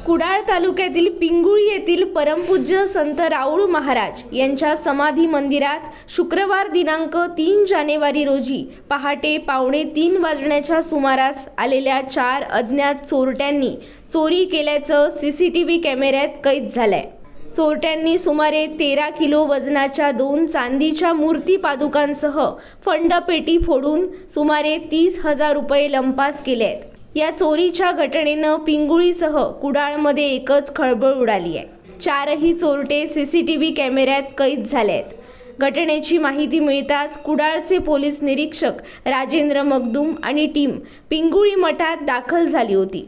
कुडाळ तालुक्यातील पिंगुळी येथील परमपूज्य संत राऊळ महाराज यांच्या समाधी मंदिरात शुक्रवार दिनांक 3 जानेवारी रोजी पहाटे 2:45 वाजण्याच्या सुमारास आलेल्या 4 अज्ञात चोरट्यांनी चोरी केल्याचं सीसीटीव्ही कॅमेऱ्यात कैद झालंय। चोरट्यांनी सुमारे 13 किलो वजनाच्या 2 चांदीच्या मूर्ती पादुकांसह फंडपेटी फोडून सुमारे 30,000 रुपये लंपास केले आहेत। या चोरीच्या घटनेनं पिंगुळीसह कुडाळमध्ये एकच खळबळ उडाली आहे। 4ही चोरटे सीसीटीव्ही कॅमेऱ्यात कैद झाले आहेत। घटनेची माहिती मिळताच कुडाळचे पोलीस निरीक्षक राजेंद्र मगदूम आणि टीम पिंगुळी मठात दाखल झाली होती।